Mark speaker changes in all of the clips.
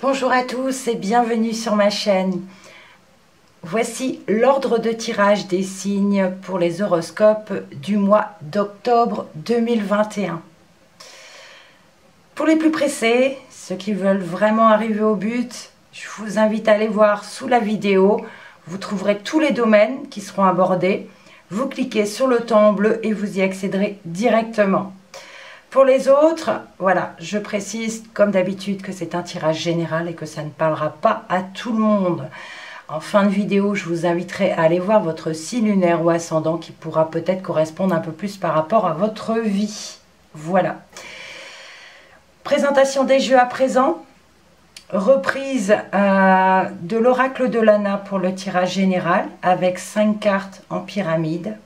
Speaker 1: Bonjour à tous et bienvenue sur ma chaîne. Voici l'ordre de tirage des signes pour les horoscopes du mois d'octobre 2021. Pour les plus pressés, ceux qui veulent vraiment arriver au but, je vous invite à aller voir sous la vidéo. Vous trouverez tous les domaines qui seront abordés. Vous cliquez sur le temps bleu et vous y accéderez directement. Pour les autres, voilà, je précise comme d'habitude que c'est un tirage général et que ça ne parlera pas à tout le monde. En fin de vidéo, je vous inviterai à aller voir votre signe lunaire ou ascendant qui pourra peut-être correspondre un peu plus par rapport à votre vie. Voilà. Présentation des jeux à présent. Reprise de l'oracle de Lana pour le tirage général avec 5 cartes en pyramide.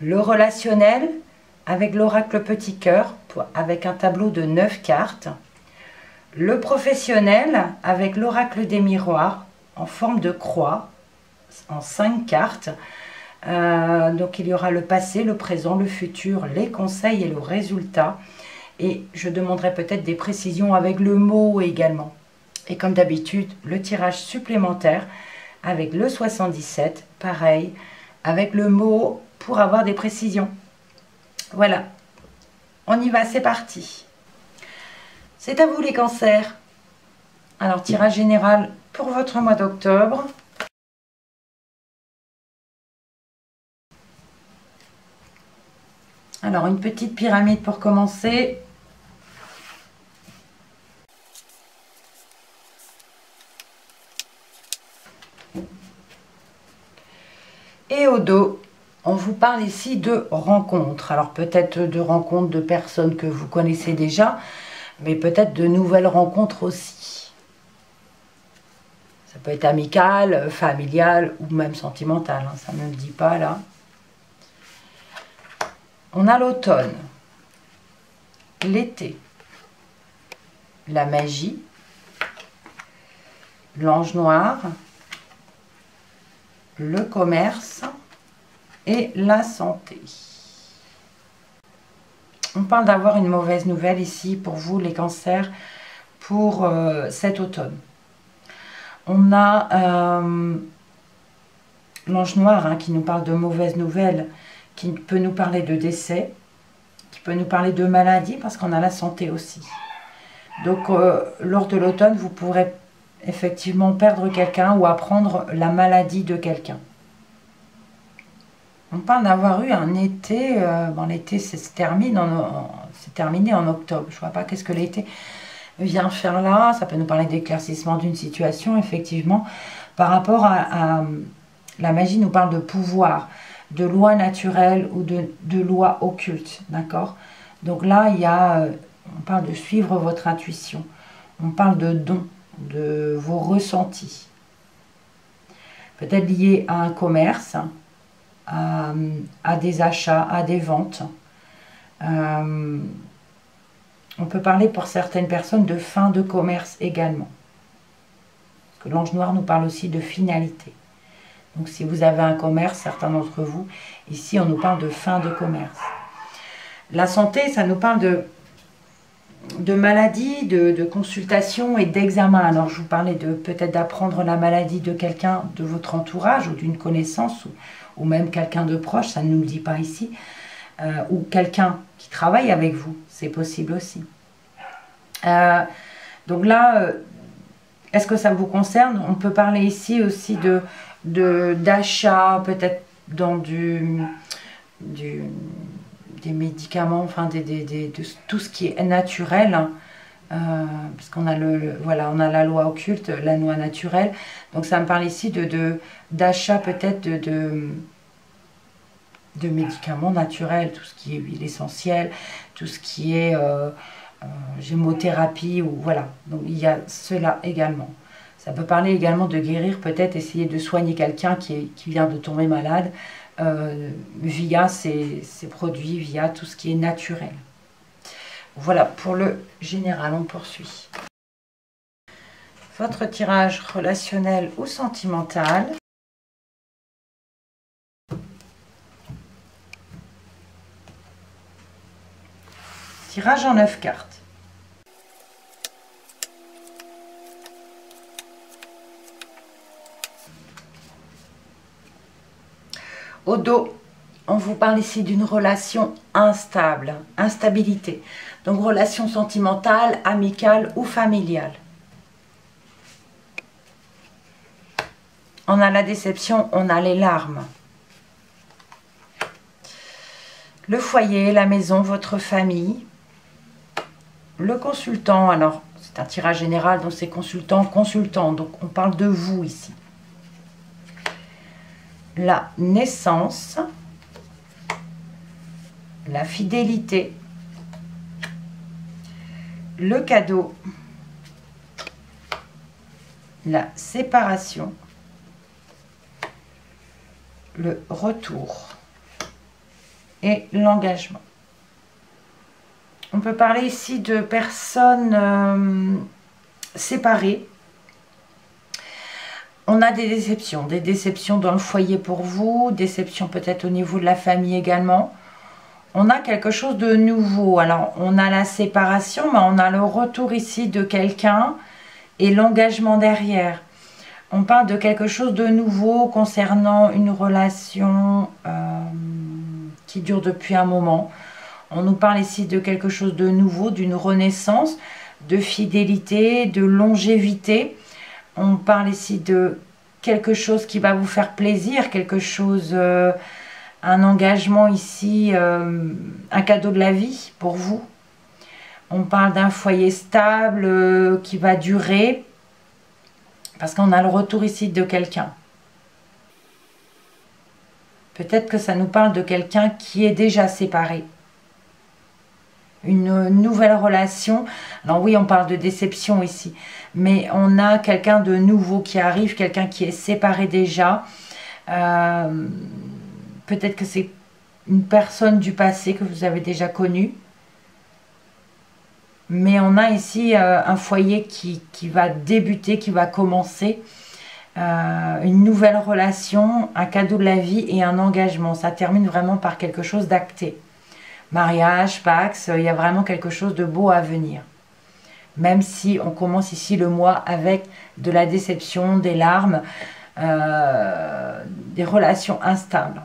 Speaker 1: Le relationnel avec l'oracle petit cœur avec un tableau de 9 cartes. Le professionnel avec l'oracle des miroirs en forme de croix en 5 cartes. Donc il y aura le passé, le présent, le futur, les conseils et le résultat. Et je demanderai peut-être des précisions avec le mot également. Et comme d'habitude, le tirage supplémentaire avec le 77, pareil, avec le mot pour avoir des précisions. Voilà, on y va, c'est parti. C'est à vous les cancers. Alors, tirage général pour votre mois d'octobre. Alors, une petite pyramide pour commencer. Et au dos, on vous parle ici de rencontres. Alors peut-être de rencontres de personnes que vous connaissez déjà, mais peut-être de nouvelles rencontres aussi. Ça peut être amical, familial ou même sentimental, hein, ça ne me le dit pas là. On a l'automne, l'été, la magie, l'ange noir, le commerce et la santé. On parle d'avoir une mauvaise nouvelle ici pour vous les cancers pour cet automne. On a l'ange noir qui nous parle de mauvaises nouvelles, qui peut nous parler de décès, qui peut nous parler de maladie parce qu'on a la santé aussi. Donc lors de l'automne, vous pourrez effectivement perdre quelqu'un ou apprendre la maladie de quelqu'un. On parle d'avoir eu un été, bon l'été c'est terminé en octobre, je ne vois pas qu'est-ce que l'été vient faire là, ça peut nous parler d'éclaircissement d'une situation effectivement, par rapport à la magie nous parle de pouvoir, de loi naturelle ou de loi occulte, d'accord? Donc là il y a, on parle de suivre votre intuition, on parle de dons, de vos ressentis, peut-être lié à un commerce, à des achats, à des ventes. On peut parler pour certaines personnes de fin de commerce également. Parce que l'ange noir nous parle aussi de finalité. Donc si vous avez un commerce, certains d'entre vous, ici on nous parle de fin de commerce. La santé, ça nous parle de maladie, de consultation et d'examen. Alors je vous parlais de peut-être d'apprendre la maladie de quelqu'un de votre entourage ou d'une connaissance ou même quelqu'un de proche, ça ne nous le dit pas ici, ou quelqu'un qui travaille avec vous, c'est possible aussi. Donc là, est-ce que ça vous concerne? On peut parler ici aussi d'achat, peut-être dans des médicaments, enfin de tout ce qui est naturel, hein, parce qu'on a voilà, on a la loi occulte, la loi naturelle. Donc ça me parle ici d'achat peut-être de médicaments naturels, tout ce qui est huile essentielle, tout ce qui est gémothérapie, ou voilà. Donc il y a cela également. Ça peut parler également de guérir, peut-être essayer de soigner quelqu'un qui vient de tomber malade via ces produits, via tout ce qui est naturel. Voilà, pour le général, on poursuit. Votre tirage relationnel ou sentimental. Tirage en 9 cartes. Au dos, on vous parle ici d'une relation instable, instabilité. Donc relation sentimentale, amicale ou familiale. On a la déception, on a les larmes. Le foyer, la maison, votre famille. Le consultant, alors c'est un tirage général, donc c'est consultant, consultant. Donc on parle de vous ici. La naissance. La fidélité. Le cadeau. La séparation. Le retour et l'engagement. On peut parler ici de personnes séparées. On a des déceptions dans le foyer pour vous, déceptions peut-être au niveau de la famille également. On a quelque chose de nouveau. Alors, on a la séparation, mais on a le retour ici de quelqu'un et l'engagement derrière. On parle de quelque chose de nouveau concernant une relation qui dure depuis un moment. On nous parle ici de quelque chose de nouveau, d'une renaissance, de fidélité, de longévité. On parle ici de quelque chose qui va vous faire plaisir, quelque chose, un engagement ici, un cadeau de la vie pour vous. On parle d'un foyer stable qui va durer. Parce qu'on a le retour ici de quelqu'un. Peut-être que ça nous parle de quelqu'un qui est déjà séparé. Une nouvelle relation. Alors oui, on parle de déception ici. Mais on a quelqu'un de nouveau qui arrive, quelqu'un qui est séparé déjà. Peut-être que c'est une personne du passé que vous avez déjà connue. Mais on a ici un foyer qui va débuter, qui va commencer. Une nouvelle relation, un cadeau de la vie et un engagement. Ça termine vraiment par quelque chose d'acté. Mariage, Pax, il y a vraiment quelque chose de beau à venir. Même si on commence ici le mois avec de la déception, des larmes, des relations instables.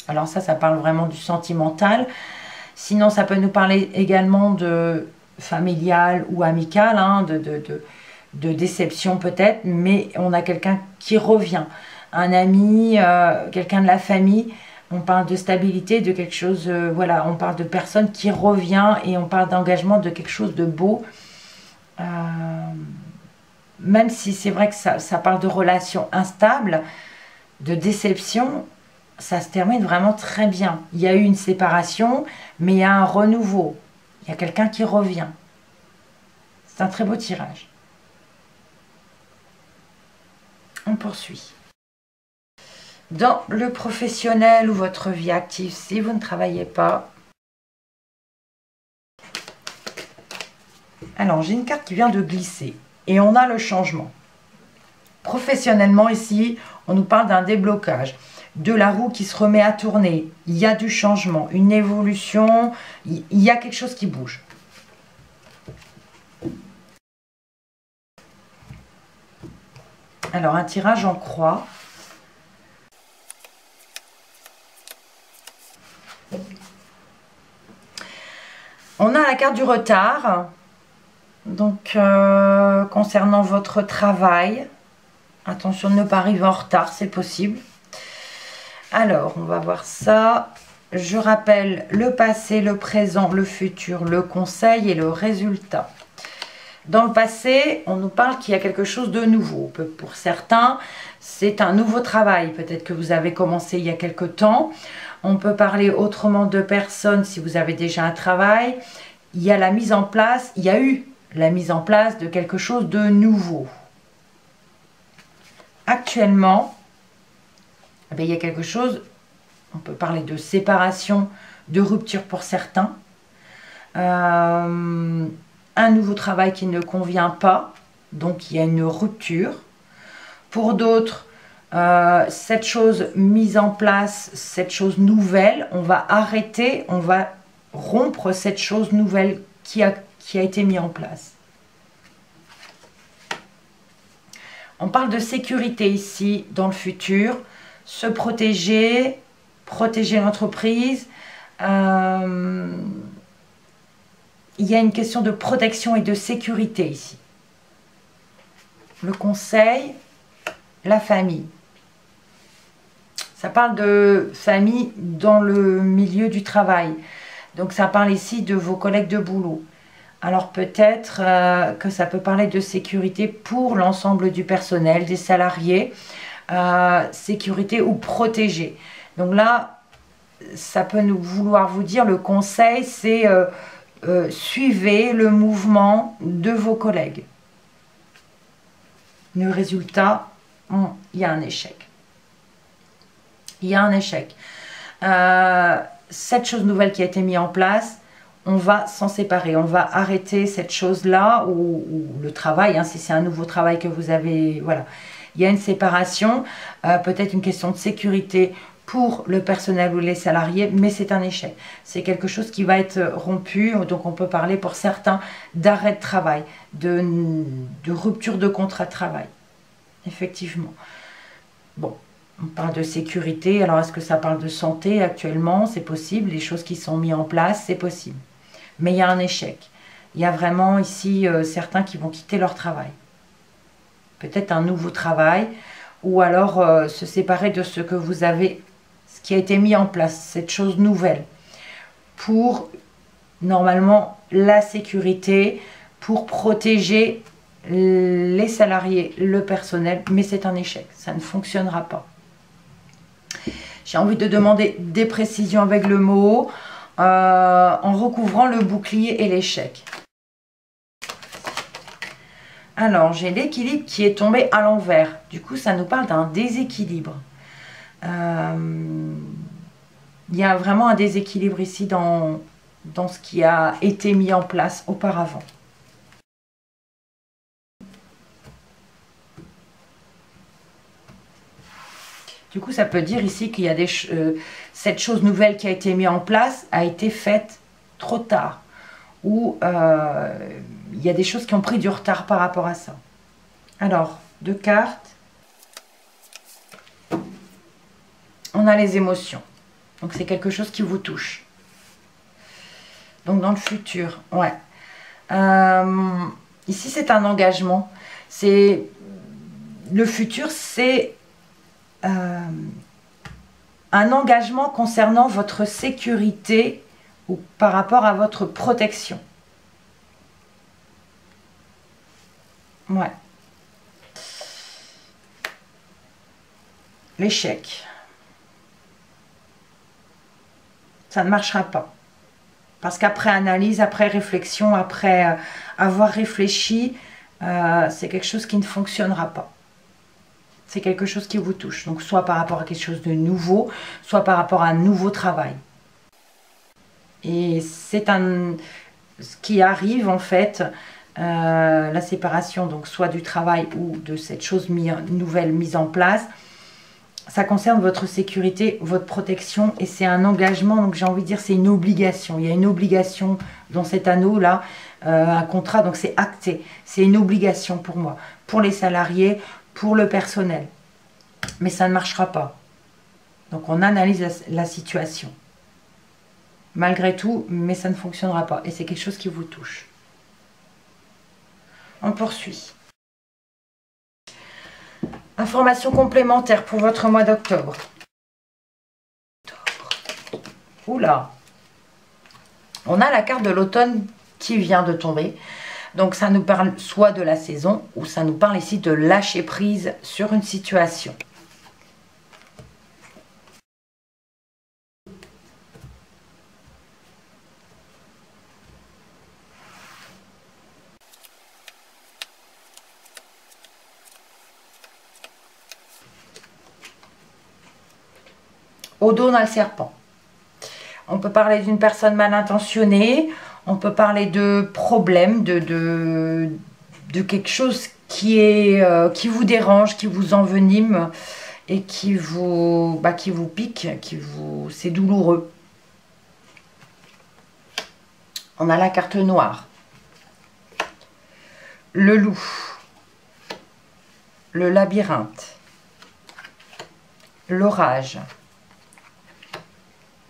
Speaker 1: Alors ça parle vraiment du sentimental. Sinon, ça peut nous parler également de familial ou amical, hein, de déception peut-être, mais on a quelqu'un qui revient, un ami, quelqu'un de la famille. On parle de stabilité, de quelque chose, voilà, on parle de personne qui revient et on parle d'engagement, de quelque chose de beau. Même si c'est vrai que ça parle de relations instables, de déception, ça se termine vraiment très bien. Il y a eu une séparation, mais il y a un renouveau. Il y a quelqu'un qui revient. C'est un très beau tirage. On poursuit. Dans le professionnel ou votre vie active, si vous ne travaillez pas. Alors, j'ai une carte qui vient de glisser. Et on a le changement. Professionnellement, ici, on nous parle d'un déblocage. De la roue qui se remet à tourner. Il y a du changement, une évolution. Il y a quelque chose qui bouge. Alors, un tirage en croix. On a la carte du retard. Donc, concernant votre travail, attention de ne pas arriver en retard, c'est possible. Alors, on va voir ça. Je rappelle le passé, le présent, le futur, le conseil et le résultat. Dans le passé, on nous parle qu'il y a quelque chose de nouveau. Pour certains, c'est un nouveau travail. Peut-être que vous avez commencé il y a quelque temps. On peut parler autrement de personnes si vous avez déjà un travail. Il y a la mise en place, il y a eu la mise en place de quelque chose de nouveau. Actuellement, il y a quelque chose, on peut parler de séparation, de rupture pour certains. Un nouveau travail qui ne convient pas, donc il y a une rupture. Pour d'autres, cette chose mise en place, cette chose nouvelle, on va arrêter, on va rompre cette chose nouvelle qui a été mise en place. On parle de sécurité ici, dans le futur, se protéger, protéger l'entreprise. Il y a une question de protection et de sécurité ici. Le conseil, la famille. Ça parle de famille dans le milieu du travail. Donc ça parle ici de vos collègues de boulot. Alors peut-être que ça peut parler de sécurité pour l'ensemble du personnel, des salariés, sécurité ou protéger. Donc là, ça peut nous vouloir vous dire, le conseil, c'est suivez le mouvement de vos collègues. Le résultat, il y a un échec. Il y a un échec. Cette chose nouvelle qui a été mise en place, on va s'en séparer. On va arrêter cette chose-là, ou le travail, hein, si c'est un nouveau travail que vous avez, voilà. Il y a une séparation, peut-être une question de sécurité pour le personnel ou les salariés, mais c'est un échec. C'est quelque chose qui va être rompu, donc on peut parler pour certains d'arrêt de travail, de rupture de contrat de travail. Effectivement. Bon, on parle de sécurité, alors est-ce que ça parle de santé actuellement? C'est possible, les choses qui sont mises en place, c'est possible. Mais il y a un échec. Il y a vraiment ici certains qui vont quitter leur travail. Peut-être un nouveau travail, ou alors se séparer de ce que vous avez, ce qui a été mis en place, cette chose nouvelle, pour normalement la sécurité, pour protéger les salariés, le personnel, mais c'est un échec, ça ne fonctionnera pas. J'ai envie de demander des précisions avec le mot, en recouvrant le bouclier et l'échec. Alors, j'ai l'équilibre qui est tombé à l'envers. Du coup, ça nous parle d'un déséquilibre. Il y a vraiment un déséquilibre ici dans ce qui a été mis en place auparavant. Du coup, ça peut dire ici qu'il y a cette chose nouvelle qui a été mise en place a été faite trop tard. Ou il y a des choses qui ont pris du retard par rapport à ça. Alors, 2 cartes. On a les émotions. Donc, c'est quelque chose qui vous touche. Donc, dans le futur, ouais. Ici, c'est un engagement. Le futur, c'est un engagement concernant votre sécurité ou par rapport à votre protection. Ouais. L'échec. Ça ne marchera pas. Parce qu'après analyse, après réflexion, après avoir réfléchi, c'est quelque chose qui ne fonctionnera pas. C'est quelque chose qui vous touche. Donc soit par rapport à quelque chose de nouveau, soit par rapport à un nouveau travail. Et c'est ce qui arrive en fait, la séparation, donc soit du travail ou de cette chose nouvelle mise en place. Ça concerne votre sécurité, votre protection, et c'est un engagement, donc j'ai envie de dire c'est une obligation. Il y a une obligation dans cet anneau-là, un contrat, donc c'est acté. C'est une obligation pour moi, pour les salariés, pour le personnel. Mais ça ne marchera pas. Donc on analyse la situation. Malgré tout, mais ça ne fonctionnera pas. Et c'est quelque chose qui vous touche. On poursuit. Information complémentaire pour votre mois d'octobre. Oula. On a la carte de l'automne qui vient de tomber. Donc ça nous parle soit de la saison, ou ça nous parle ici de lâcher prise sur une situation. Au dos, on a le serpent. On peut parler d'une personne mal intentionnée, on peut parler de problèmes, de quelque chose qui vous dérange, qui vous envenime et qui vous pique, c'est douloureux. On a la carte noire. Le loup. Le labyrinthe. L'orage.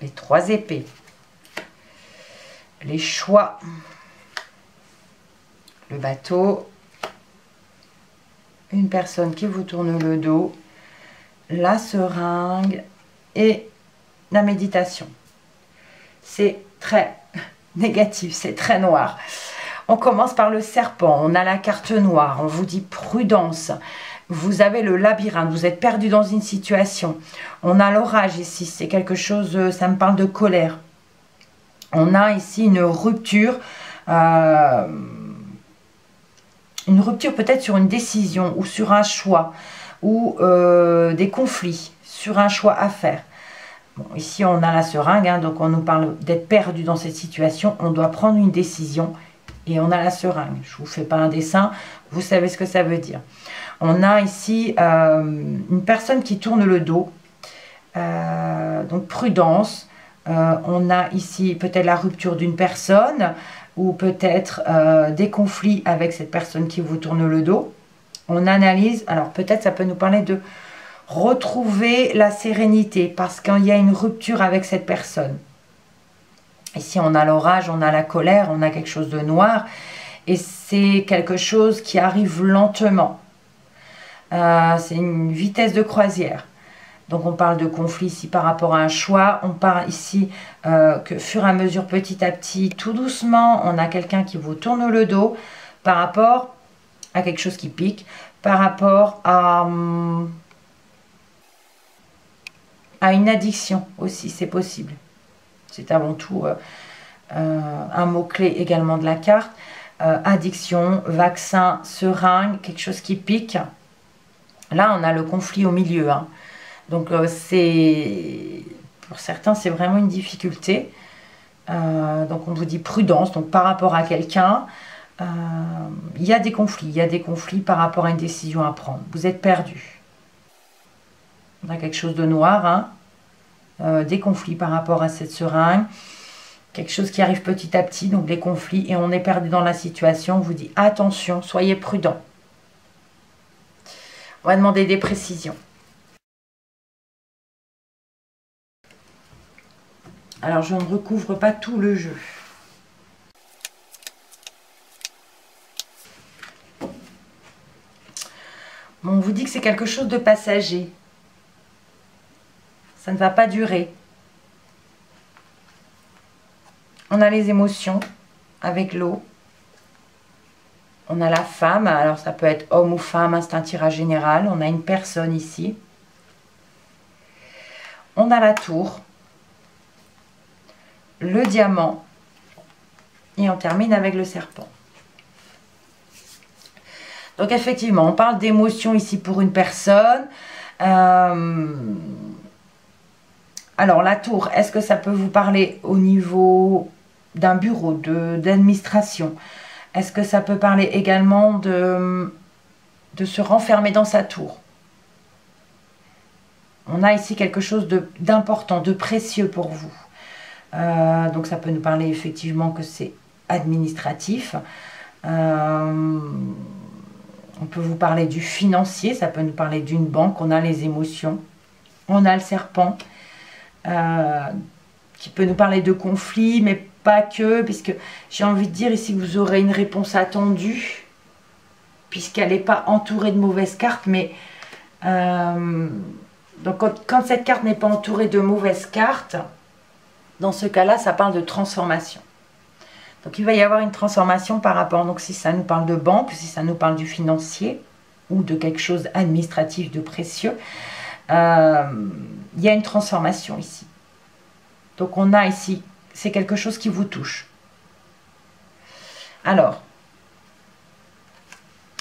Speaker 1: les 3 épées, les choix, le bateau, une personne qui vous tourne le dos, la seringue et la méditation. C'est très négatif, c'est très noir. On commence par le serpent, on a la carte noire, on vous dit prudence. Vous avez le labyrinthe, vous êtes perdu dans une situation. On a l'orage ici, c'est quelque chose, ça me parle de colère. On a ici une rupture peut-être sur une décision ou sur un choix ou des conflits sur un choix à faire. Bon, ici on a la seringue, hein, donc on nous parle d'être perdu dans cette situation, on doit prendre une décision et on a la seringue. Je ne vous fais pas un dessin, vous savez ce que ça veut dire. On a ici une personne qui tourne le dos, donc prudence. On a ici peut-être la rupture d'une personne ou peut-être des conflits avec cette personne qui vous tourne le dos. On analyse, alors peut-être ça peut nous parler de retrouver la sérénité parce qu'il y a une rupture avec cette personne. Ici on a l'orage, on a la colère, on a quelque chose de noir et c'est quelque chose qui arrive lentement. C'est une vitesse de croisière. Donc on parle de conflit ici par rapport à un choix. On parle ici que fur et à mesure, petit à petit, tout doucement, on a quelqu'un qui vous tourne le dos par rapport à quelque chose qui pique, par rapport à une addiction aussi, c'est possible. C'est avant tout un mot-clé également de la carte. Addiction, vaccin, seringue, quelque chose qui pique. Là, on a le conflit au milieu. Hein. Donc, pour certains, c'est vraiment une difficulté. Donc, on vous dit prudence. Donc, par rapport à quelqu'un, il y a des conflits. Il y a des conflits par rapport à une décision à prendre. Vous êtes perdu. On a quelque chose de noir. Hein. Des conflits par rapport à cette seringue. Quelque chose qui arrive petit à petit. Donc, des conflits. Et on est perdu dans la situation. On vous dit attention, soyez prudent. On va demander des précisions. Alors, je ne recouvre pas tout le jeu. Bon, on vous dit que c'est quelque chose de passager. Ça ne va pas durer. On a les émotions avec l'eau. On a la femme, alors ça peut être homme ou femme, hein, c'est un tirage général. On a une personne ici. On a la tour. Le diamant. Et on termine avec le serpent. Donc effectivement, on parle d'émotion ici pour une personne. Alors la tour, est-ce que ça peut vous parler au niveau d'un bureau, d'administration? Est-ce que ça peut parler également de se renfermer dans sa tour? On a ici quelque chose d'important, de précieux pour vous. Donc ça peut nous parler effectivement que c'est administratif. On peut vous parler du financier, ça peut nous parler d'une banque. On a les émotions. On a le serpent qui peut nous parler de conflits, mais pas que, puisque j'ai envie de dire ici que vous aurez une réponse attendue, puisqu'elle n'est pas entourée de mauvaises cartes, mais donc quand cette carte n'est pas entourée de mauvaises cartes, dans ce cas-là, ça parle de transformation. Donc il va y avoir une transformation par rapport, donc si ça nous parle de banque, si ça nous parle du financier, ou de quelque chose d'administratif, de précieux, il y a une transformation ici. Donc on a ici, c'est quelque chose qui vous touche. Alors,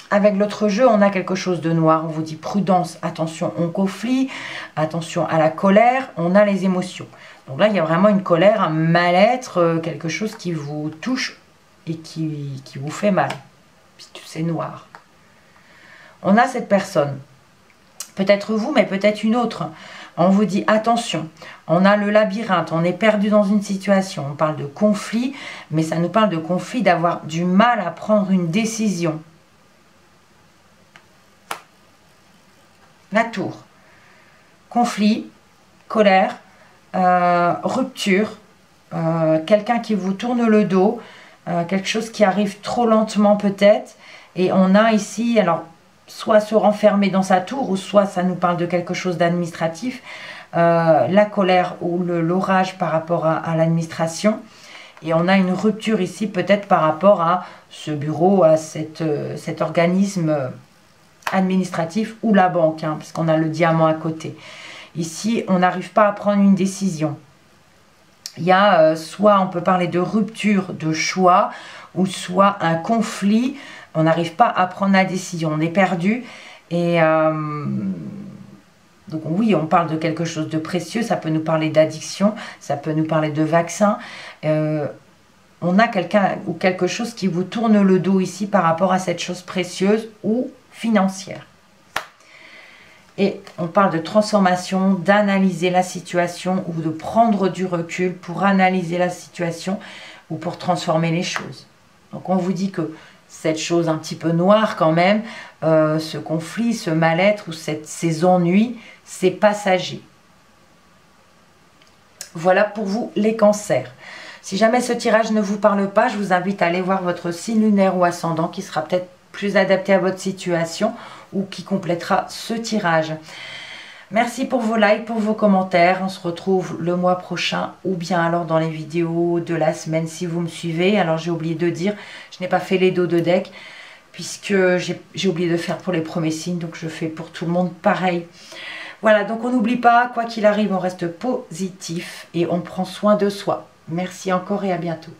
Speaker 1: avec l'autre jeu, on a quelque chose de noir. On vous dit prudence, attention au conflit, attention à la colère. On a les émotions. Donc là, il y a vraiment une colère, un mal-être, quelque chose qui vous touche et qui vous fait mal, puisque c'est noir. On a cette personne. Peut-être vous, mais peut-être une autre. On vous dit attention, on a le labyrinthe, on est perdu dans une situation. On parle de conflit, mais ça nous parle de conflit, d'avoir du mal à prendre une décision. La tour. Conflit, colère, rupture, quelqu'un qui vous tourne le dos, quelque chose qui arrive trop lentement peut-être. Et on a ici, alors, soit se renfermer dans sa tour, ou soit ça nous parle de quelque chose d'administratif, la colère ou l'orage par rapport à l'administration. Et on a une rupture ici peut-être par rapport à ce bureau, à cet organisme administratif ou la banque, hein, parce qu'on a le diamant à côté. Ici, on n'arrive pas à prendre une décision. Il y a soit on peut parler de rupture de choix, ou soit un conflit. On n'arrive pas à prendre la décision, on est perdu. Et donc oui, on parle de quelque chose de précieux, ça peut nous parler d'addiction, ça peut nous parler de vaccin. On a quelqu'un ou quelque chose qui vous tourne le dos ici par rapport à cette chose précieuse ou financière. Et on parle de transformation, d'analyser la situation ou de prendre du recul pour analyser la situation ou pour transformer les choses. Donc on vous dit que cette chose un petit peu noire quand même, ce conflit, ce mal-être ou ces ennuis, c'est passager. Voilà pour vous les cancers. Si jamais ce tirage ne vous parle pas, je vous invite à aller voir votre signe lunaire ou ascendant qui sera peut-être plus adapté à votre situation ou qui complétera ce tirage. Merci pour vos likes, pour vos commentaires. On se retrouve le mois prochain ou bien alors dans les vidéos de la semaine si vous me suivez. Alors j'ai oublié de dire, je n'ai pas fait les dos de deck puisque j'ai oublié de faire pour les premiers signes. Donc je fais pour tout le monde pareil. Voilà, donc on n'oublie pas, quoi qu'il arrive, on reste positif et on prend soin de soi. Merci encore et à bientôt.